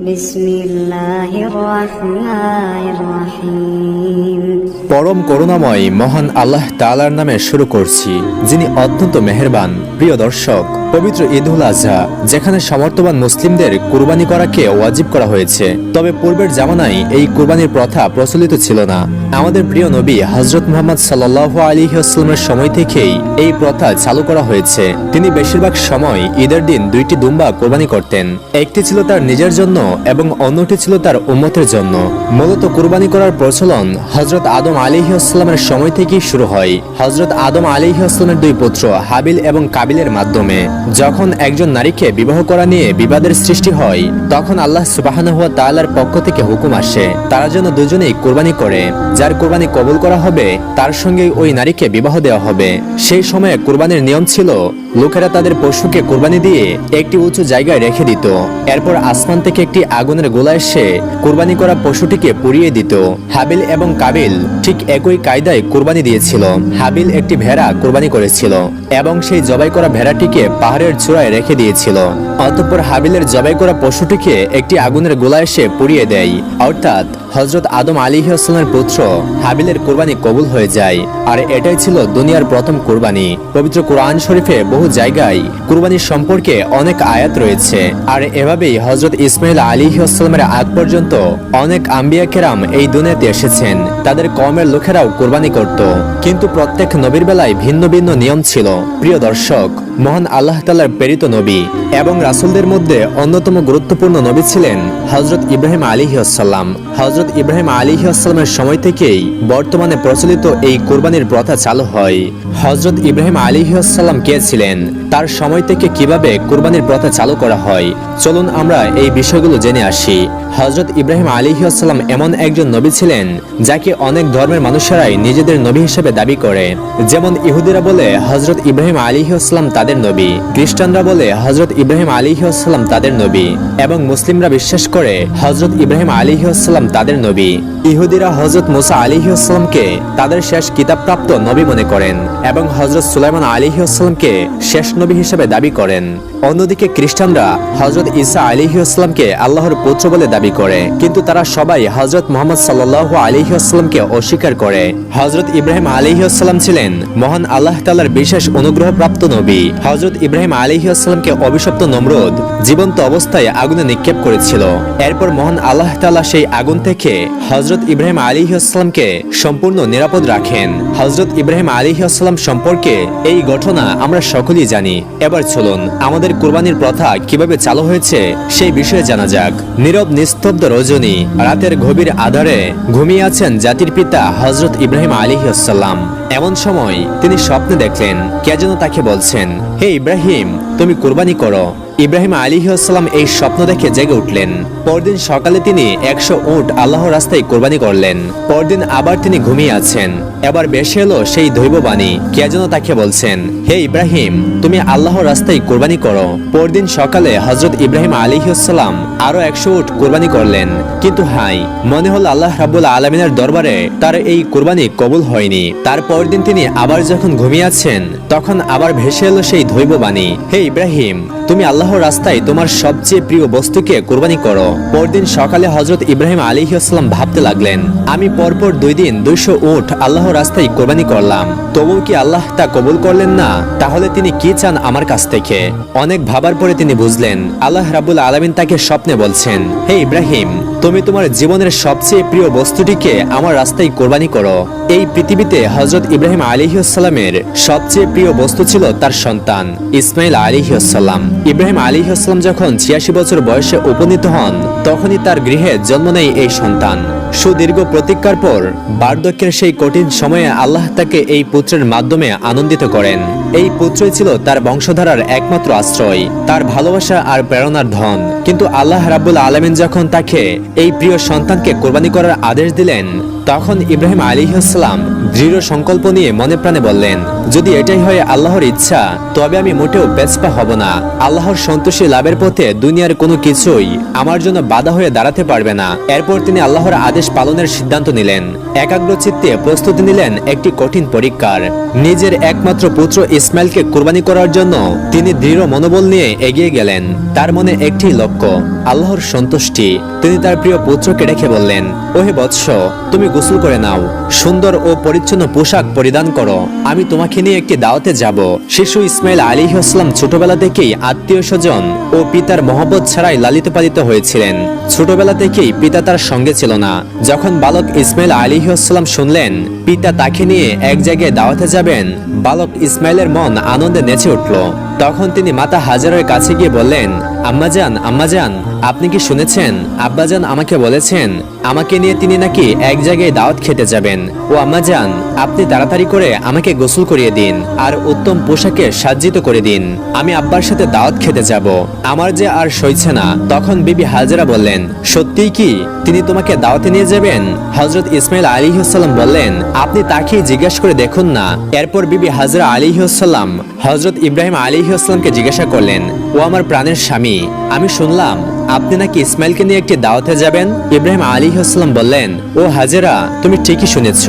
বিসমিল্লাহির রহমানির রহিম। পরম করুণাময় মহান আল্লাহ তাআলার নামে শুরু করছি, যিনি অত্যন্ত মেহেরবান। প্রিয় দর্শক, পবিত্র ঈদুল আজহা, যেখানে সমর্থবান মুসলিমদের কুরবানি করাকে ওয়াজিব করা হয়েছে, তবে পূর্বের জামানায় এই কুরবানির প্রথা প্রচলিত ছিল না। আমাদের প্রিয় নবী হযরত মুহাম্মদ সাল্লাল্লাহু আলাইহি ওয়াসাল্লামের সময় থেকেই এই প্রথা চালু করা হয়েছে। তিনি বেশিরভাগ সময় ঈদের দিন দুইটি দুম্বা কোরবানি করতেন। একটি ছিল তার নিজের জন্য এবং অন্যটি ছিল তার উম্মতের জন্য। মূলত কুরবানি করার প্রচলন হযরত আদম আলাইহিস সালামের সময় থেকেই শুরু হয়। হযরত আদম আলাইহিস সালামের দুই পুত্র হাবিল এবং কাবিলের মাধ্যমে যখন একজন নারীকে বিবাহ করা নিয়ে বিবাদের সৃষ্টি হয়, তখন আল্লাহ সুবহানাহু ওয়া তাআলার পক্ষ থেকে হুকুম আসে তারা যেন দুজনেই কুরবানি করে। যার কুরবানি কবুল করা হবে তার সঙ্গে ওই নারীকে বিবাহ দেওয়া হবে। সেই সময়ে কুরবানির নিয়ম ছিল লোকেরা তাদের পশুকে কুরবানি দিয়ে একটি উঁচু জায়গায় রেখে দিত। এরপর আসমান থেকে একটি আগুনের গোলা এসে কুরবানি করা পশুটিকে পুড়িয়ে দিত। হাবিল এবং কাবিল ঠিক একই কায়দায় কুরবানি দিয়েছিল। হাবিল একটি ভেড়া কুরবানি করেছিল এবং সেই জবাই করা ভেড়াটিকে পাহাড়ের চূড়ায় রেখে দিয়েছিল। অতঃপর হাবিলের জবাই করা পশুটিকে একটি আগুনের গোলা এসে পুড়িয়ে দেয়, অর্থাৎ হযরত আদম আলাইহিস সালামের পুত্র হাবিলের কুরবানি কবুল হয়ে যায়। আর এটাই ছিল দুনিয়ার প্রথম কুরবানি। পবিত্র কোরআন শরীফে বহু জায়গায় কুরবানির সম্পর্কে অনেক আয়াত রয়েছে। আর এভাবেই হযরত ইসমাঈল আলাইহিস সালামের আগ পর্যন্ত অনেক আম্বিয়া কেরাম এই দুনিয়াতে এসেছেন। তাদের কওমের লোকেরাও কুরবানি করত, কিন্তু প্রত্যেক নবীর বেলায় ভিন্ন ভিন্ন নিয়ম ছিল। প্রিয় দর্শক, মহান আল্লাহ তাআলার প্রেরিত নবী এবং রাসূলদের মধ্যে অন্যতম গুরুত্বপূর্ণ নবী ছিলেন হযরত ইব্রাহিম আলাইহিস সালাম। হযরত ইব্রাহিম আলাইহিস সালামের সময় থেকেই বর্তমানে প্রচলিত এই কুরবানির প্রথা চালু হয়। হযরত ইব্রাহিম আলাইহিস সালাম কে ছিলেন, তার সময় থেকে কিভাবে কুরবানির প্রথা চালু করা হয়, চলুন আমরা এই বিষয়গুলো জেনে আসি। হযরত ইব্রাহিম আলাইহিস সালাম এমন একজন নবী ছিলেন যাকে অনেক ধর্মের মানুষেরাই নিজেদের নবী হিসেবে দাবি করে। যেমন ইহুদিরা বলে হযরত ইব্রাহিম আলাইহিস সালাম তাদের নবী, খ্রিস্টানরা বলে হযরত ইব্রাহিম আলাইহিস সালাম তাদের নবী এবং মুসলিমরা বিশ্বাস করে হযরত ইব্রাহিম আলাইহিস সালাম তাদের নবী। ইহুদিরা হযরত মুসা আলাইহিস সালামকে তাদের শেষ কিতাবপ্রাপ্ত নবী মনে করেন এবং হযরত সুলাইমান আলাইহিস সালামকে শেষ নবী হিসেবে দাবি করেন। অন্যদিকে খ্রিস্টানরা হযরত ঈসা আলাইহিস সালামকে আল্লাহর পুত্র বলে দাবি করে, কিন্তু তারা সবাই হযরত মুহাম্মদ সাল্লাল্লাহু আলাইহি ওয়াসাল্লামকে অস্বীকার করে। হযরত ইব্রাহিম আলাইহিস সালাম ছিলেন মহান আল্লাহ তাআলার বিশেষ অনুগ্রহপ্রাপ্ত নবী। হযরত ইব্রাহিম আলাইহিস সালামকে অভিশপ্ত নমরুদ জীবন্ত অবস্থায় আগুনে নিক্ষেপ করেছিল। এরপর মহান আল্লাহ তাআলা সেই আগুন থেকে হযরত ইব্রাহিম আলাইহিস সালামকে সম্পূর্ণ নিরাপদ রাখেন। হযরত ইব্রাহিম আলাইহিস সালাম সম্পর্কে এই ঘটনা আমরা সকলেই জানি। এবার চলুন আমাদের কুরবানির প্রথা কিভাবে চালু হয়েছে সেই বিষয়ে জানা যাক। নীরব নিস্তব্ধ রজনী, রাতের গভীর আধারে ঘুমিয়ে আছেন জাতির পিতা হযরত ইব্রাহিম আলাইহিস সালাম। এমন সময় তিনি স্বপ্নে দেখলেন কে যেন তাকে বলছেন, হে ইব্রাহিম, তুমি কুরবানি করো। ইব্রাহিম আলাইহিস সালাম এই স্বপ্ন দেখে জেগে উঠলেন। পরদিন সকালে তিনি 100 উট আল্লাহর রাস্তায় কুরবানি করলেন। পরদিন আবার তিনি ঘুমিয়ে আছেন। এবার বেশি এলো সেই দৈববাণী, কে যেন তাকে বলছেন, হে ইব্রাহিম, তুমি আল্লাহর রাস্তায় কুরবানি করো। পরদিন সকালে হযরত ইব্রাহিম আলাইহিস সালাম আরো 100 উট কুরবানি করলেন। কিন্তু হাই, মনে হলো আল্লাহ রাব্বুল আলামিনের দরবারে তার এই কুরবানি কবুল হয়নি। তারপর দিন তিনি আবার যখন ঘুমিয়ে আছেন, তখন আবার ভেসে এলো সেই দৈববাণী, হে ইব্রাহিম, তুমি আল্লাহর রাস্তায় তোমার সবচেয়ে প্রিয় বস্তুকে কুরবানি করো। পরদিন সকালে হযরত ইব্রাহিম আলাইহিস সালাম ভাবতে লাগলেন, আমি পরপর 2 দিন 200 উট আল্লাহর রাস্তায় কুরবানি করলাম, তবুও কি আল্লাহ তা কবুল করলেন না? তাহলে তিনি কি চান আমার কাছ থেকে? অনেক ভাবার পরে তিনি বুঝলেন আল্লাহ রাব্বুল আলামিন তাকে স্বপ্নে বলছেন, হে ইব্রাহিম, তুমি তোমার জীবনের সবচেয়ে প্রিয় বস্তুটিকে আমার রাস্তায় কুরবানি করো। এই পৃথিবীতে হযরত ইব্রাহিম আলাইহিস সালামের সবচেয়ে প্রিয় বস্তু ছিল তার সন্তান ইসমাঈল আলাইহিস সালাম। ইব্রাহিম আলাইহিস সালাম যখন 86 বছর বয়সে উপনীত হন, তখনই তার গৃহে জন্ম নেয় এই সন্তান। সুদীর্ঘ প্রতীক্ষার পর বার্ধক্যের সেই কঠিন সময়ে আল্লাহ তাকে এই পুত্রের মাধ্যমে আনন্দিত করেন। এই পুত্রই ছিল তার বংশধারার একমাত্র আশ্রয়, তার ভালোবাসা আর প্রেরণার ধন। কিন্তু আল্লাহ রাব্বুল আলামিন যখন তাকে এই প্রিয় সন্তানকে কুরবানি করার আদেশ দিলেন, তখন ইব্রাহিম আলাইহিস সালাম দৃঢ় সংকল্প নিয়ে মনে প্রাণে বললেন, যদি এটাই হয় আল্লাহর ইচ্ছা তবে আমি মোটেও পেছপা হব না। আল্লাহর সন্তুষ্টি লাভের পথে দুনিয়ার কোনো কিছুই আমার জন্য বাধা হয়ে দাঁড়াতে পারবে না। এরপর তিনি আল্লাহর আদেশ পালনের সিদ্ধান্ত নিলেন। একাগ্রচিত্তে প্রস্তুতি নিলেন একটি কঠিন পরীক্ষার। নিজের একমাত্র পুত্র ইসমাইলকে কুরবানি করার জন্য তিনি দৃঢ় মনোবল নিয়ে এগিয়ে গেলেন। তার মনে একটি লক্ষ্য, আল্লাহর সন্তুষ্টি। তিনি তার প্রিয় পুত্রকে ডেকে বললেন, ওহে বৎস, তুমি গোসল করে নাও, সুন্দর ও পরিচ্ছন্ন পোশাক পরিধান করো, আমি তোমাকে নিয়ে একটি দাওয়াতে যাব। শিশু ইসমাইল আলাইহিস সালাম ছোটবেলা থেকেই আত্মীয় স্বজন ও পিতার মহব্বত ছাড়াই লালিত পালিত হয়েছিলেন। ছোটবেলা থেকেই পিতা তার সঙ্গে ছিল না। যখন বালক ইসমাইল আলাইহিস সালাম শুনলেন পিতা তাকে নিয়ে এক জায়গায় দাওয়াতে যাবেন, বালক ইসমাইলের মন আনন্দে নেচে উঠল। তখন তিনি মাতা হাজারের কাছে গিয়ে বললেন, আম্মাজান, আম্মাজান, আপনি কি শুনেছেন? আব্বাজান আমাকে বলেছেন আমাকে নিয়ে তিনি নাকি এক জায়গায় দাওয়াত খেতে যাবেন। ও আম্মাজান, আপনি তাড়াতাড়ি করে আমাকে গোসল করিয়ে দিন আর উত্তম পোশাকে সজ্জিত করে দিন, আমি আব্বার সাথে দাওয়াত খেতে যাব। আমার যে আর সইছে না। তখন বিবি হাজরা বললেন, সত্যিই কি তিনি তোমাকে দাওয়াতে নিয়ে যাবেন? হযরত ইসমাইল আলাইহিস সালাম বললেন, আপনি তাকে জিজ্ঞাসা করে দেখুন না। এরপর বিবি হাজরা আলাইহিস সালাম হযরত ইব্রাহিম আলাইহিস সালামকে জিজ্ঞাসা করলেন, ও আমার প্রাণের স্বামী, আমি শুনলাম আপনি নাকি ইসমাইলকে নিয়ে একটি দাওয়াতে যাবেন। ইব্রাহিম আলাইহিস সালাম বললেন, ও হাজেরা, তুমি ঠিকই শুনেছ,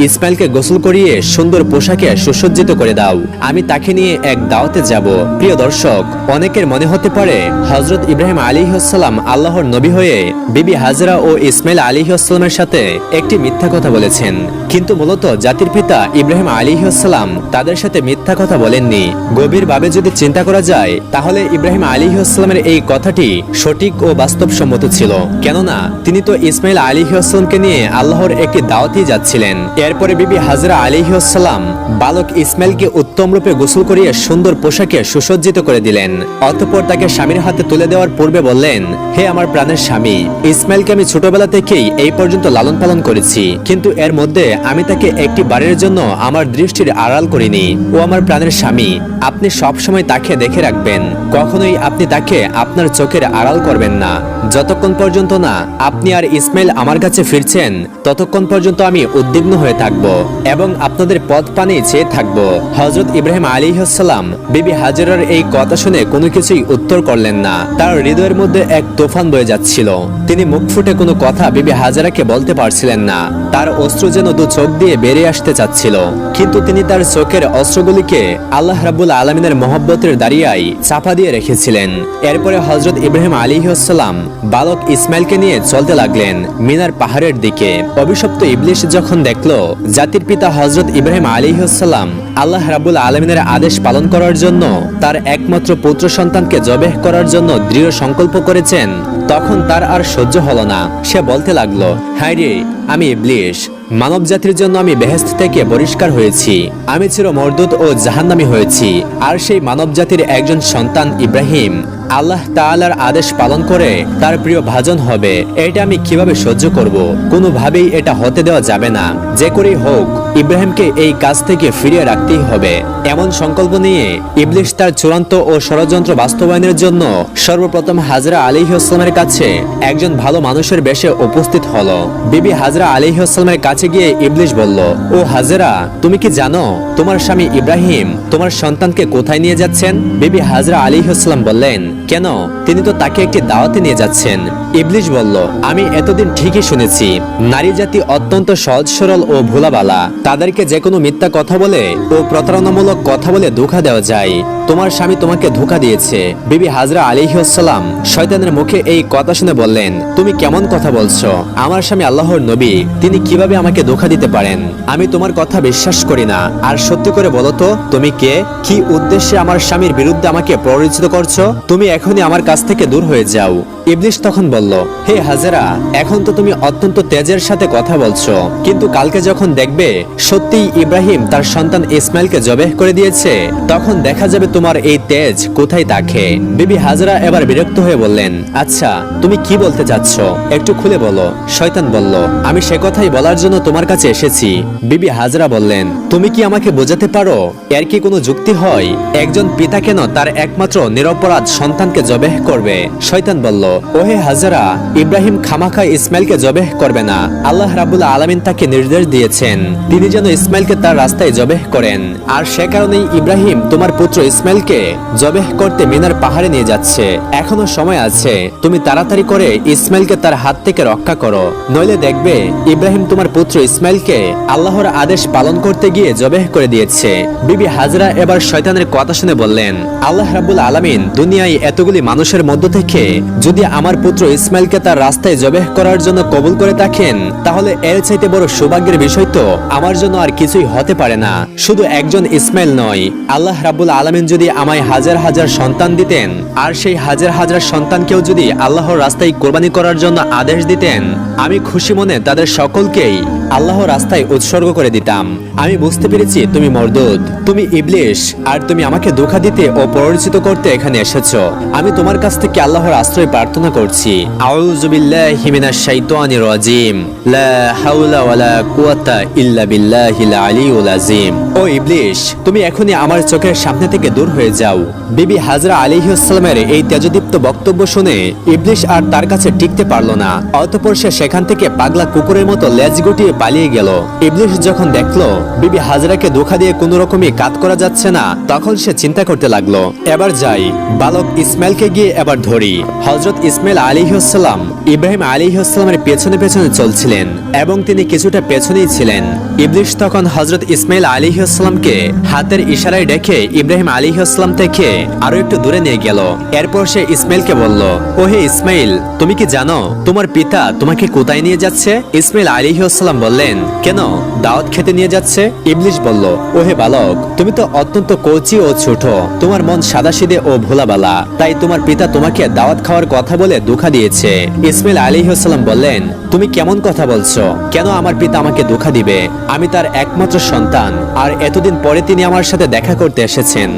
ইসমাইলকে গোসল করিয়ে সুন্দর পোশাকে সুসজ্জিত করে দাও, আমি তাকে নিয়ে এক দাওয়াতে যাব। প্রিয় দর্শক, অনেকের মনে হতে পারে হযরত ইব্রাহিম আলাইহিস সালাম আল্লাহর নবী হয়ে বিবি হাজরা ও ইসমাইল আলাইহিস সালামের সাথে একটি মিথ্যা কথা বলেছেন, কিন্তু মূলত জাতির পিতা ইব্রাহিম আলাইহিস সালাম তাদের সাথে মিথ্যা কথা বলেননি। গভীরভাবে যদি চিন্তা করা যায় তাহলে ইব্রাহিম আলাইহিস সালামের এই কথাটি সঠিক ও বাস্তবসম্মত ছিল। কেননা তিনি তো ইসমাইল আলাইহিস সালামকে নিয়ে আল্লাহর একটি দাওয়াতে যাচ্ছিলেন। এরপরে বিবি হাজরা আলাইহিস সালাম বালক ইসমাইলকে উত্তম রূপে গোসল করিয়ে সুন্দর পোশাকে সুসজ্জিত করে দিলেন। অতঃপর তাকে স্বামীর হাতে তুলে দেওয়ার পূর্বে বললেন, হে আমার প্রাণের স্বামী, ইসমাইলকে আমি ছোটবেলা থেকেই এই পর্যন্ত লালন পালন করেছি, কিন্তু এর মধ্যে আমি তাকে একটি বারের জন্য আমার দৃষ্টির আড়াল করিনি। ও আমার প্রাণের স্বামী, আপনি সবসময় তাকে দেখে রাখবেন, কখনোই আপনি তাকে আপনার চোখের আড়াল করবেন না। যতক্ষণ পর্যন্ত না আপনি আর ইসমাইল আমার কাছে ফিরছেন ততক্ষণ পর্যন্ত আমি উদ্বিগ্ন হয়ে থাকব এবং আপনাদের পথ পানে চেয়ে থাকব। হযরত ইব্রাহিম আলাইহিস সালাম বিবি হাজরার এই কথা শুনে কোনো কিছুই উত্তর করলেন না। তার হৃদয়ের মধ্যে এক তুফান বয়ে যাচ্ছিল। তিনি মুখ ফুটে কোনো কথা বিবি হাজরাকে বলতে পারছিলেন না। তার অশ্রু যেন দু চোখ দিয়ে বেরিয়ে আসতে চাচ্ছিল, কিন্তু তিনি তার চোখের অশ্রুগুলিকে আল্লাহ রাব্বুল আলামিনের মহব্বতের দাঁড়িয়ায় চাপা দিয়ে রেখেছিলেন। এরপরে হযরত ইব্রাহিম আলাইহিস সালাম বালক ইসমাইলকে নিয়ে চলতে লাগলেন মিনার পাহাড়ের দিকে। অভিশপ্ত ইবলিস যখন দেখল জাতির পিতা হযরত ইব্রাহিম আলাইহিস সালাম আল্লাহ রাব্বুল আলামিনের আদেশ পালন করার জন্য তার একমাত্র পুত্র সন্তানকে জবেহ করার জন্য দৃঢ় সংকল্প করেছেন, তখন তার আর সহ্য হলো না। সে বলতে লাগলো, হায় রে, আমি ইবলিস, মানব জাতির জন্য আমি বেহেশত থেকে বহিষ্কার হয়েছি, আমি চিরমর্দুদ ও জাহান্নামী হয়েছি। আর সেই মানব জাতির একজন সন্তান ইব্রাহিম আল্লাহ তাআলার আদেশ পালন করে তার প্রিয় ভাজন হবে, এটা আমি কিভাবে সহ্য করব? কোনোভাবেই এটা হতে দেওয়া যাবে না। যে করেই হোক ইব্রাহিমকে এই কাজ থেকে ফিরিয়ে রাখতেই হবে। এমন সংকল্প নিয়ে ইবলিস তার চূড়ান্ত ও ষড়যন্ত্র বাস্তবায়নের জন্য সর্বপ্রথম হাজরা আলাইহিস সালামের কাছে একজন ভালো মানুষের বেশে উপস্থিত হলো। বিবি হাজরা আলাইহিস সালামের কাছে গিয়ে ইবলিস বলল, ও হাজরা, তুমি কি জানো তোমার স্বামী ইব্রাহিম তোমার সন্তানকে কোথায় নিয়ে যাচ্ছেন? বিবি হাজরা আলাইহিস সালাম বললেন, কেন? তিনি তো তাকে একটি দাওয়াতে নিয়ে যাচ্ছেন। ইবলিস বলল, আমি এতদিন ঠিকই শুনেছি নারী জাতি অত্যন্ত সহজ সরল ও ভোলাবালা, তাদেরকে যে কোনো মিথ্যা কথা বলে ও প্রতারণামূলক কথা বলে ধোঁকা দেওয়া যায়। তোমার স্বামী তোমাকে ধোঁকা দিয়েছে। বিবি হাজরা আলাইহিস সালাম শয়তানের মুখে এই কথা শুনে বললেন, তুমি কেমন কথা বলছো? আমার স্বামী আল্লাহর নবী, তিনি কিভাবে আমাকে ধোঁকা দিতে পারেন? আমি তোমার কথা বিশ্বাস করি না। আর সত্যি করে বলো তো, তুমি কে? কি উদ্দেশ্যে আমার স্বামীর বিরুদ্ধে আমাকে প্ররোচিত করছো? তুমি এখনই আমার কাছ থেকে দূর হয়ে যাও। ইবলিস তখন বলল, হে হাজরা, এখন তো তুমি অত্যন্ত তেজের সাথে কথা বলছো, কিন্তু কালকে যখন দেখবে সত্যিই ইব্রাহিম তার সন্তান ইসমাইলকে জবেহ করে দিয়েছে, তখন দেখা যাবে তোমার এই তেজ কোথায় থাকে। বিবি হাজরা এবার বিরক্ত হয়ে বললেন, আচ্ছা তুমি কি বলতে চাচ্ছ, একটু খুলে বলো। শয়তান বলল, আমি সে কথাই বলার জন্য তোমার কাছে এসেছি। বিবি হাজরা বললেন, তুমি কি আমাকে বোঝাতে পারো এর কি কোনো যুক্তি হয়? একজন পিতা কেন তার একমাত্র নিরপরাধ সন্তানকে জবেহ করবে? শয়তান বলল, ওহে হাজরা, ইব্রাহিম খামাখা ইসমাইলকে জবেহ করবে না। আল্লাহ রাব্বুল আলামিন তাকে নির্দেশ দিয়েছেন তিনি তিনি যেন ইসমাইলকে তার রাস্তায় জবেহ করেন। আর সে কারণেই ইব্রাহিম তোমার পুত্র ইসমাইলকে জবেহ করতে মিনার পাহাড়ে নিয়ে যাচ্ছে। এখনো সময় আছে, তুমি তাড়াতাড়ি করে ইসমাইলকে তার হাত থেকে রক্ষা করো, নইলে দেখবে ইব্রাহিম তোমার পুত্র ইসমাইলকে আল্লাহর আদেশ পালন করতে গিয়ে জবেহ করে দিয়েছে। বিবি হাজরা এবার শয়তানের কথা শুনে বললেন, আল্লাহ রাব্বুল আলামিন দুনিয়ায় এতগুলি মানুষের মধ্য থেকে যদি আমার পুত্র ইসমাইলকে তার রাস্তায় জবেহ করার জন্য কবুল করে থাকেন, তাহলে এর চাইতে বড় সৌভাগ্যের বিষয় তো আমার জন্য আর কিছুই হতে পারে না। শুধু একজন ইসমাইল নয়, আল্লাহ রাব্বুল আলামিন যদি আমায় হাজার হাজার সন্তান দিতেন, আর সেই হাজার হাজার সন্তানকেও যদি আল্লাহর রাস্তায় কোরবানি করার জন্য আদেশ দিতেন, আমি খুশি মনে তাদের সকলকেই আল্লাহর রাস্তায় উৎসর্গ করে দিতাম। আমি বুঝতে পেরেছি তুমি মরদুদ, তুমি ইবলিশ, আর তুমি আমাকে ধোঁকা দিতে ও পরিচিত করতে এখানে এসেছো। আমি তোমার কাছ থেকে আল্লাহর আশ্রয় প্রার্থনা করছি। আউযু বিল্লাহি মিনাশ শাইতানির রাজিম, লা হাওলা ওয়ালা কুওয়াতা ইল্লা বিল্লাহিল আলিয়্যুল আযীম। ও ইবলিশ, তুমি এখনই আমার চোখের সামনে থেকে দূর হয়ে যাও। বিবি হাজরা আলাইহিস সালামের এই তেজদীপ্ত বক্তব্য শুনে ইবলিশ আর তার কাছে টিকতে পারল না। অতঃপর সে সেখান থেকে পাগলা কুকুরের মতো লেজ গুটিয়ে পালিয়ে গেল। ইবলিশ যখন দেখলো বিবি হাজরাকে ধোঁকা দিয়ে কোনো রকমই কাজ করা যাচ্ছে না, তখন সে চিন্তা করতে লাগলো, এবার যাই, বালক ইসমাইলকে গিয়ে এবার ধরি। হযরত ইসমাইল আলাইহিস সালাম ইব্রাহিম আলাইহিস সালামের পেছনে পেছনে চলছিলেন এবং তিনি কিছুটা পেছনেই ছিলেন। ইবলিশ তখন হযরত ইসমাইল আলাইহিস সালামকে হাতের ইশারায় ডেকে ইব্রাহিম আলাইহিস সালাম থেকে আরো একটু দূরে নিয়ে গেল। এরপর সে ইসমাইলকে বলল, ও হে ইসমাইল, তুমি কি জানো তোমার পিতা তোমাকে কোথায় নিয়ে যাচ্ছে? ইসমাইল আলাইহিস সালাম বললেন, কেন, দাওয়াত খেতে নিয়ে যাচ্ছে। ইবলিশ বলল, ও হে বালক, তুমি তো অত্যন্ত কচি ও ছোট, তোমার মন সাদাসিধে ও ভোলাবালা, তাই তোমার পিতা তোমাকে দাওয়াত খাওয়ার কথা বলে ধোঁকা দিয়েছে। ইসমাইল আলাইহিস সালাম বললেন, তুমি কেমন কথা বলছো? কেন আমার পিতা আমাকে ধোঁকা দিবে? আমি তার একমাত্র সন্তান, আর এতদিন পরে তিনি আমার সাথে দেখা করতে এসেছেন।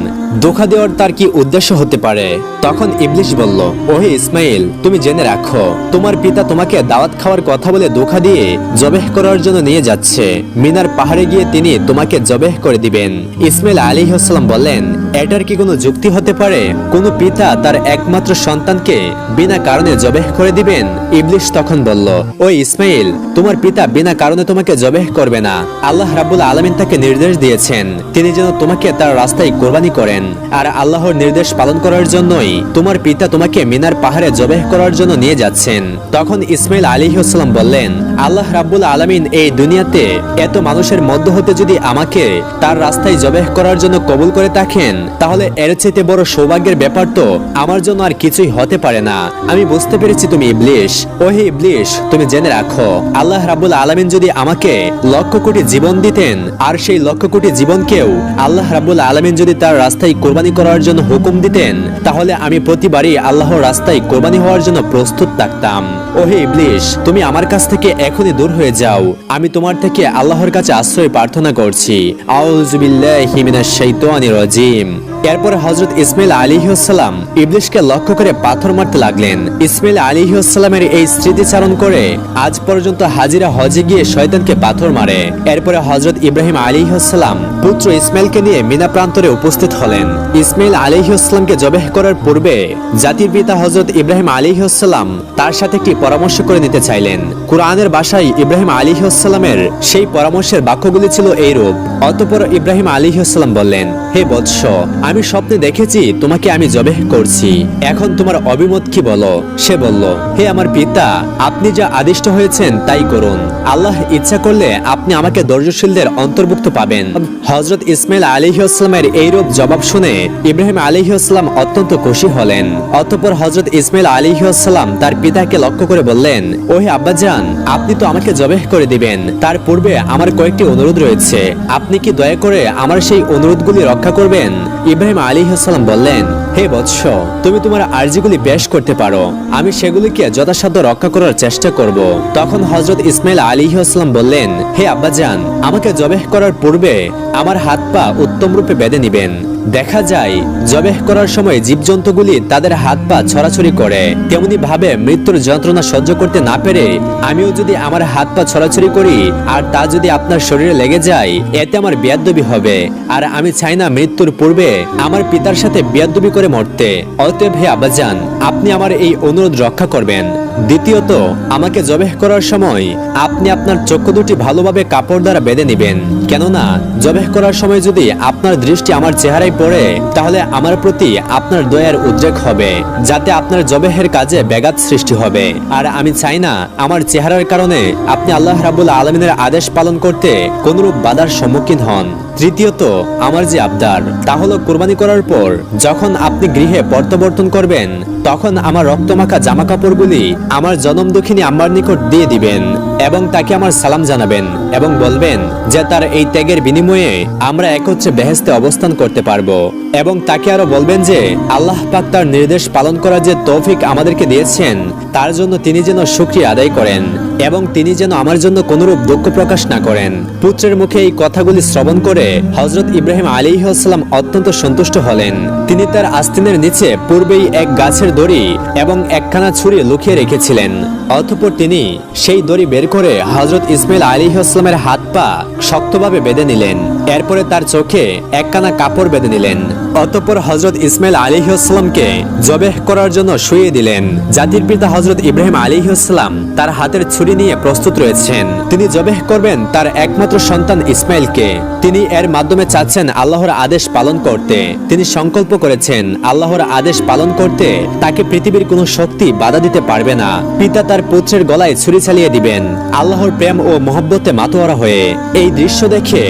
ধোঁকা দেওয়ার তার কি উদ্দেশ্য হতে পারে? তখন ইবলিশ বলল, ওহে ইসমাইল, তুমি জেনে রাখো, তোমার পিতা তোমাকে দাওয়াত খাওয়ার কথা বলে ধোঁকা দিয়ে জবেহ করার জন্য নিয়ে যাচ্ছে। মিনার পাহাড়ে গিয়ে তিনি তোমাকে জবেহ করে দিবেন। ইসমাইল আলাইহিস সালাম বললেন, এটার কি কোনো যুক্তি হতে পারে? কোন পিতা তার একমাত্র সন্তানকে বিনা কারণে জবেহ করে দিবেন? ইবলিশ তখন বলল, ও ইসমাইল, তোমার পিতা বিনা কারণে তোমাকে জবেহ করবে না। আল্লাহ রাব্বুল আলামিন তাকে নির্দেশ দিয়েছেন তিনি যেন তোমাকে তার রাস্তায় কোরবানি করেন, আর আল্লাহর নির্দেশ পালন করার জন্যই তোমার পিতা তোমাকে মিনার পাহাড়ে জবেহ করার জন্য নিয়ে যাচ্ছেন। তখন ইসমাইল আলাইহিস সালাম বললেন, আল্লাহ রাব্বুল আলামিন এই দুনিয়াতে এত মানুষের মধ্য হতে যদি আমাকে তার রাস্তায় জবেহ করার জন্য কবুল করে থাকেন, তাহলে এর চেয়ে বড় সৌভাগ্যের ব্যাপার তো আমার জন্য আর কিছুই হতে পারে না। আমি বুঝতে পেরেছি তুমি ইবলিশ। ওহে ইবলিশ, তুমি জেনে রাখো, আল্লাহ রাব্বুল আলামিন যদি আমাকে লক্ষ কোটি জীবন দিতেন, আর সেই লক্ষ কোটি জীবনকেও আল্লাহ রাব্বুল আলামিন যদি তার রাস্তায় কোরবানি করার জন্য হুকুম দিতেন, তাহলে আমি প্রতিবারই আল্লাহর রাস্তায় কোরবানি হওয়ার জন্য প্রস্তুত থাকতাম। ওহে ইবলিশ, তুমি আমার কাছ থেকে এখনই দূর হয়ে যাও। আমি তোমার থেকে আল্লাহর কাছে আশ্রয় প্রার্থনা করছি। আউযু বিল্লাহি মিনাশ শাইতানির রাজিম। এরপর হযরত ইসমাইল আলাইহিস সালাম ইবলিশকে লক্ষ্য করে পাথর মারতে লাগলেন। ইসমাইল আলাইহিস সালামের এই স্মৃতিচারণ করে আজ পর্যন্ত হাজিরা হজে গিয়ে শয়তানকে পাথর মারে। এরপরে হযরত ইব্রাহিম আলাইহিস সালাম পুত্র ইসমাইলকে নিয়ে মিনা প্রান্তরে উপস্থিত হলেন। ইসমাইল আলাইহিস সালামকে জবেহ করার পূর্বে জাতির পিতা হযরত ইব্রাহিম আলাইহিস সালাম তার সাথে একটি পরামর্শ করে নিতে চাইলেন। কুরআনের ভাষায় ইব্রাহিম আলাইহিস সালামের সেই পরামর্শের বাক্যগুলি ছিল এইরূপ। অতঃপর ইব্রাহিম আলাইহিস সালাম বললেন, হে বৎস, আমি স্বপ্নে দেখেছি তোমাকে আমি জবেহ করছি, এখন তোমার অভিমত কি বলো? সে বলল, হে আমার পিতা, আপনি যা আদিষ্ট হয়েছেন তাই করুন। আল্লাহ ইচ্ছা করলে আপনি আমাকে ধৈর্যশীলদের অন্তর্ভুক্ত পাবেন। হযরত ইসমাইল আলাইহিস সালামের এইরূপ জবাব শুনে ইব্রাহিম আলাইহিস সালাম অত্যন্ত খুশি হলেন। অতঃপর হযরত ইসমাইল আলাইহিস সালাম তার পিতাকে লক্ষ্য করে বললেন, ওহে আব্বাজান, আপনি তো আমাকে জবেহ করে দিবেন, তার পূর্বে আমার কয়েকটি অনুরোধ রয়েছে, আপনি কি দয়া করে আমার সেই অনুরোধগুলি রক্ষা করবেন? ইব্রাহিম আলাইহিস সালাম বললেন, হে বৎস, তুমি তোমার আরজিগুলি পেশ করতে পারো, আমি সেগুলিকে যথাসাধ্য রক্ষা করার চেষ্টা করব। তখন হযরত ইসমাইল আলাইহিস সালাম বললেন, হে আব্বাজান, আমাকে জবেহ করার পূর্বে আমার হাত পা উত্তম রূপে বেঁধে নিবেন। দেখা যায় জবেহ করার সময় জীবজন্তুগুলি তাদের হাত পা ছড়াছড়ি করে, তেমনি ভাবে মৃত্যুর যন্ত্রণা সহ্য করতে না পেরে আমিও যদি আমার হাত পা ছড়াছড়ি করি আর তা যদি আপনার শরীরে লেগে যায়, এতে আমার বেয়াদবি হবে, আর আমি চাই না মৃত্যুর পূর্বে আমার পিতার সাথে বেয়াদবি করে মরতে। অতএব হে আব্বাজান, আপনি আমার এই অনুরোধ রক্ষা করবেন। দ্বিতীয়ত, আমাকে জবেহ করার সময় আপনি আপনার চক্ষু দুটি ভালোভাবে কাপড় দ্বারা বেঁধে নেবেন, কেননা জবেহ করার সময় যদি আপনার দৃষ্টি আমার চেহারায় পড়ে তাহলে আমার প্রতি আপনার দয়ার উদ্রেক হবে, যাতে আপনার জবেহের কাজে ব্যাঘাত সৃষ্টি হবে। আর আমি চাই না আমার চেহারার কারণে আপনি আল্লাহ রাব্বুল আলামিনের আদেশ পালন করতে কোনরূপ বাধার সম্মুখীন হন। তৃতীয়ত, আমার যে আবদার তা হলো কুরবানি করার পর যখন আপনি গৃহে প্রত্যাবর্তন করবেন তখন আমার রক্তমাখা জামা কাপড়গুলি আমার জনম দুঃখিনী আম্মার নিকট দিয়ে দিবেন এবং তাকে আমার সালাম জানাবেন এবং বলবেন যে তার এই ত্যাগের বিনিময়ে আমরা একত্রে বেহেশতে অবস্থান করতে পারবো। এবং তাকে আরো বলবেন যে আল্লাহ পাক তার নির্দেশ পালন করার যে তৌফিক আমাদেরকে দিয়েছেন তার জন্য তিনি যেন শুকরিয়া আদায় করেন এবং তিনি যেন আমার জন্য কোনরূপ দুঃখ প্রকাশ না করেন। পুত্রের মুখে এই কথাগুলি শ্রবণ করে হযরত ইব্রাহিম আলাইহিস সালাম অত্যন্ত সন্তুষ্ট হলেন। তিনি তার আস্তিনের নিচে পূর্বেই এক গাছের দড়ি এবং একখানা ছুরি লুকিয়ে রেখেছিলেন। অতঃপর তিনি সেই দড়ি বের করে হযরত ইসমাইল আলাইহিস সালামের হাত পা শক্তভাবে বেঁধে নিলেন। এরপরে তার চোখে একখানা কাপড় বেঁধে নিলেন। অতঃপর হযরত ইসমাইল আলাইহিস সালামকে জবেহ করার জন্য শুইয়ে দিলেন। জাতির পিতা হযরত ইব্রাহিম আলাইহিস সালাম তার হাতের ছুরি নিয়ে প্রস্তুত রয়েছেন। তিনি জবেহ করবেন তার একমাত্র সন্তান ইসমাইলকে। তিনি এর মাধ্যমে চাচ্ছেন আল্লাহর আদেশ পালন করতে। তিনি সংকল্প করেছেন আল্লাহর আদেশ পালন করতে তাকে পৃথিবীর কোনো শক্তি বাধা দিতে পারবে না। পিতা তার পুত্রের গলায় ছুরি চালিয়ে দিবেন আল্লাহর প্রেম ও মহব্বতে মাতোয়ারা হয়ে। এই দৃশ্য দেখে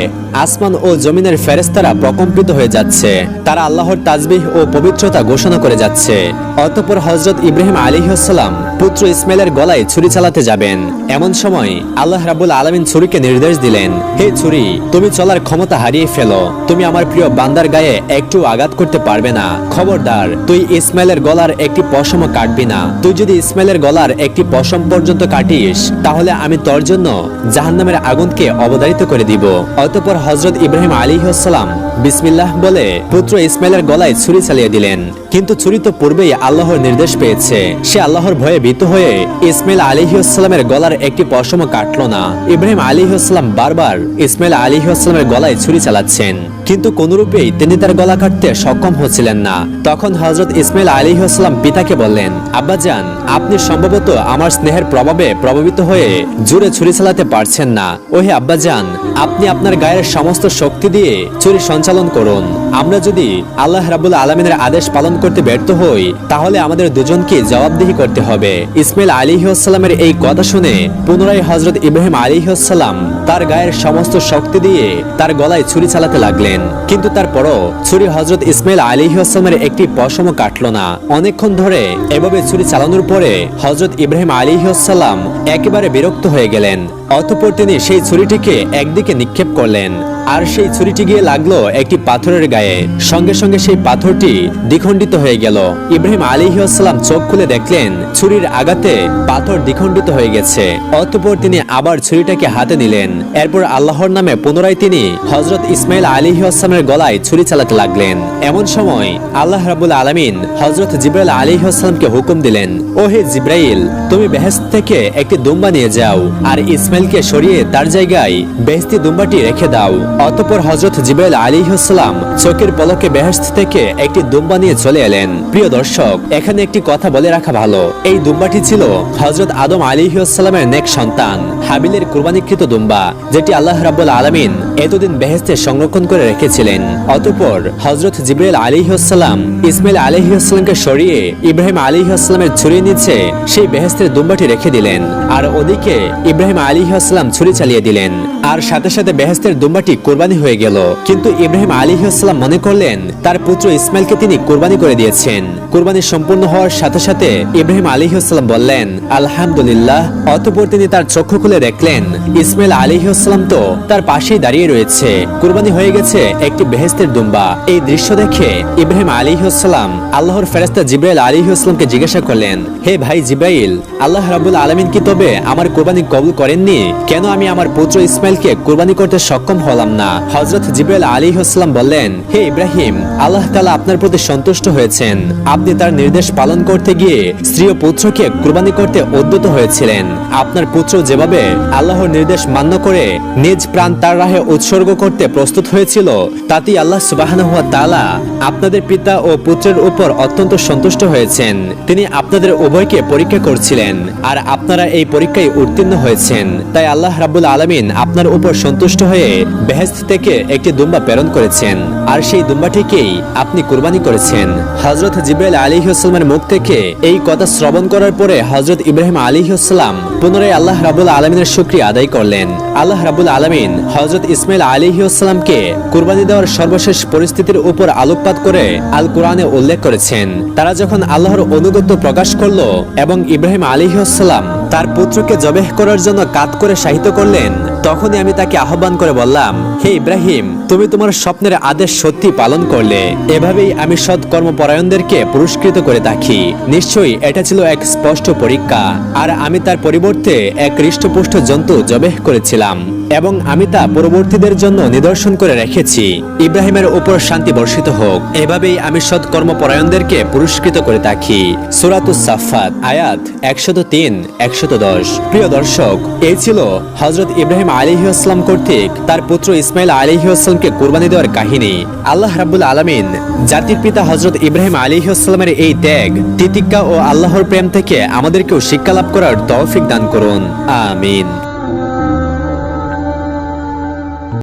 আসমান ও জমিনের ফেরেশতারা প্রকম্পিত হয়ে যাচ্ছে। তারা আল্লাহর তাসবিহ ও পবিত্রতা ঘোষণা করে যাচ্ছে। অতঃপর হযরত ইব্রাহিম আলাইহিস সালাম পুত্র ইসমাইলের গলায় ছুরি চালাতে যাবেন। এমন সময় আল্লাহ রাব্বুল আলামিন ছুরিকে নির্দেশ দিলেন, হে ছুরি, তুমি চলার ক্ষমতা হারিয়ে ফেলো। তুমি আমার প্রিয় বান্দার গায়ে একটু আঘাত করতে পারবে না। খবরদার, তুই ইসমাইলের গলার একটি পশমও কাটবি না। তুই যদি ইসমাইলের গলার একটি পশম পর্যন্ত কাটিস তাহলে আমি তোর জন্য জাহান্নামের আগুনকে অবধারিত করে দিব। অতঃপর হযরত ইব্রাহিম আলাইহিস সালাম বিসমিল্লাহ বলে পুত্র ইসমাইলের গলায় ছুরি চালিয়ে দিলেন। কিন্তু ছুরি তো পূর্বেই আল্লাহর নির্দেশ পেয়েছে। সে আল্লাহর ভয়ে ভীত হয়ে ইসমাইল আলাইহিস সালামের গলার একটি পশমও কাটল না। ইব্রাহিম আলাইহিস সালাম বারবার ইসমাইল আলাইহিস সালামের গলায় ছুরি চালাচ্ছেন, কিন্তু কোনরূপেই তিনি তার গলা কাটতে সক্ষম হচ্ছিলেন না। তখন হযরত ইসমাইল আলাইহিস সালাম পিতাকে বললেন, আব্বাজান, আপনি সম্ভবত আমার স্নেহের প্রভাবে প্রভাবিত হয়ে জোরে ছুরি চালাতে পারছেন না। ওহে আব্বাজান, আপনি আপনার গায়ের সমস্ত শক্তি দিয়ে ছুরি সঞ্চালন করুন। আমরা যদি আল্লাহ রাব্বুল আলামিনের আদেশ পালন করতে ব্যর্থ হই তাহলে আমাদের দুজনকে জবাবদিহি করতে হবে। ইসমাইল আলাইহিস সালামের এই কথা শুনে পুনরায় হযরত ইব্রাহিম আলাইহিস সালাম তার গায়ের সমস্ত শক্তি দিয়ে তার গলায় ছুরি চালাতে লাগলেন। কিন্তু তারপরও ছুরি হযরত ইসমাইল আলাইহিস সালামের একটি পশমও কাটল না। অনেকক্ষণ ধরে এভাবে ছুরি চালানোর পরে হযরত ইব্রাহিম আলাইহিস সালাম একেবারে বিরক্ত হয়ে গেলেন। অতঃপর তিনি সেই ছুরিটিকে একদিকে নিক্ষেপ করলেন আর সেই ছুরিটি গিয়ে লাগলো একটি পাথরের গায়ে। সঙ্গে সঙ্গে সেই পাথরটি দ্বিখণ্ডিত হয়ে গেল। ইব্রাহিম আলাইহিস সালাম চোখ খুলে দেখলেন ছুরির আঘাতে পাথর দ্বিখণ্ডিত হয়ে গেছে। অতঃপর তিনি আবার ছুরিটাকে হাতে নিলেন। এরপর আল্লাহর নামে পুনরায় তিনি হযরত ইসমাইল আলাইহিস সালামের গলায় ছুরি চালাতে লাগলেন। এমন সময় আল্লাহ রাব্বুল আলামিন হযরত জিবরাইল আলাইহিস সালামকে হুকুম দিলেন, ও হে জিবরাইল, তুমি বেহেশত থেকে একটি দুম্বা নিয়ে যাও আর ইসমাইলকে সরিয়ে তার জায়গায় বেহেশতি দুম্বাটি রেখে দাও। অতঃপর হযরত জিবরাইল আলাইহিস সালাম চোখের পলকে বেহেশত থেকে একটি দুম্বা নিয়ে চলে এলেন। প্রিয় দর্শক, এখানে একটি কথা বলে রাখা ভালো, এই দুম্বাটি ছিল হযরত আদম আলাইহিস সালামের নেক সন্তান হাবিলের কুরবানিকৃত দুম্বা, যেটি আল্লাহ রাব্বুল আলামিন এতদিন বেহেশতে সংরক্ষণ করে রেখেছিলেন। অতঃপর হযরত জিবরাইল আলাইহিস সালাম ইসমাইল আলাইহিস সালামকে সরিয়ে ইব্রাহিম আলাইহিস সালামের ছুরির নিচে সেই বেহেশতের দুম্বাটি রেখে দিলেন আর ওদিকে ইব্রাহিম আলাইহিস সালাম ছুরি চালিয়ে দিলেন। আর সাথে সাথে বেহেশতের দুম্বাটি কুরবানি হয়ে গেল। কিন্তু ইব্রাহিম আলাইহিস সালাম মনে করলেন তার পুত্র ইসমাইলকে তিনি কুরবানি করে দিয়েছেন। কুরবানি সম্পূর্ণ হওয়ার সাথে সাথে ইব্রাহিম আলাইহিস সালাম বললেন, আলহামদুলিল্লাহ। অতঃপর তিনি তার চক্ষু খুলে দেখলেন ইসমাইল আলাইহিস সালাম তো তার পাশেই দাঁড়িয়ে রয়েছে। কুরবানি হয়ে গেছে একটি বেহেশতের দুম্বা। এই দৃশ্য দেখে ইব্রাহিম আলাইহিস সালাম আল্লাহর ফেরেশতা জিবরাইল আলাইহিস সালামকে জিজ্ঞাসা করলেন, হে ভাই জিবরাইল, আল্লাহ রাব্বুল আলামিন কি তবে আমার কুরবানি কবুল করেননি? কেন আমি আমার পুত্র ইসমাইলকে কুরবানি করতে সক্ষম হলাম না? হযরত জিবরাইল আলাইহিস সালাম বললেন, হে ইব্রাহিম, আল্লাহ তাআলা আপনার প্রতি সন্তুষ্ট হয়েছেন। আপনি তার নির্দেশ পালন করতে গিয়ে স্ত্রী ও পুত্রকে কুরবানি করতে উদ্যত হয়েছিলেন। আপনার পুত্র যেভাবে আল্লাহর নির্দেশ মান্য করে নিজ প্রাণ তার রাহে উৎসর্গ করতে প্রস্তুত হয়েছিল, তাতেই আল্লাহ সুবহানাহু ওয়া তাআলা আপনাদের পিতা ও পুত্রের উপর অত্যন্ত সন্তুষ্ট হয়েছেন। তিনি আপনাদের উভয়কে পরীক্ষা করছিলেন, আর আপনারা এই পরীক্ষায় উত্তীর্ণ হয়েছেন। তাই আল্লাহ রাব্বুল আলামিন আপনার উপর সন্তুষ্ট হয়ে বেহেশত থেকে একটি দুম্বা প্রেরণ করেছেন, আর সেই দুম্বাটিকেই আপনি কুরবানি করেছেন। হযরত জিবরাইল আলাইহিস সালামের মুখ থেকে এই কথা শ্রবণ করার পরে হযরত ইব্রাহিম আলাইহিস সালাম পুনরায় আল্লাহ রাব্বুল আলামিনের শুকরিয়া আদায় করলেন। আল্লাহ রাব্বুল আলামিন হযরত ইসমাইল আলাইহিস সালামকে কুরবানি দেওয়ার সর্বশেষ পরিস্থিতির উপর আলোকপাত করে আল কোরআনে উল্লেখ করেছেন। তারা যখন আল্লাহর অনুগত্য প্রকাশ করল এবং ইব্রাহিম আলাইহিস সালাম তার পুত্রকে জবেহ করার জন্য কাত করে শাহিত করলেন, তখনই আমি তাকে আহ্বান করে বললাম, হে ইব্রাহিম, তুমি তোমার স্বপ্নের আদেশ সত্যি পালন করলে। এভাবেই আমি সৎ কর্মপরায়ণদেরকে পুরস্কৃত করে থাকি। নিশ্চয়ই এটা ছিল এক স্পষ্ট পরীক্ষা, আর আমি তার পরিবর্তে এক হৃষ্টপুষ্ট জন্তু জবেহ করেছিলাম এবং আমি তা পরবর্তীদের জন্য নিদর্শন করে রেখেছি। ইব্রাহিমের উপর শান্তি বর্ষিত হোক। এভাবেই আমি সৎ কর্মপরায়ণদেরকে পুরস্কৃত করে থাকি। সূরাতুস সাফফাত আয়াত 103-110। প্রিয় দর্শক, এই ছিল হযরত ইব্রাহিম আলাইহিস সালাম কর্তৃক তার পুত্র ইসমাইল আলাইহিস সালামকে কুরবানি দেওয়ার কাহিনী। আল্লাহ রাব্বুল আলামিন জাতির পিতা হযরত ইব্রাহিম আলাইহিস সালামের এই ত্যাগ, তিতিক্ষা ও আল্লাহর প্রেম থেকে আমাদেরকেও শিক্ষা লাভ করার তৌফিক দান করুন। আমিন।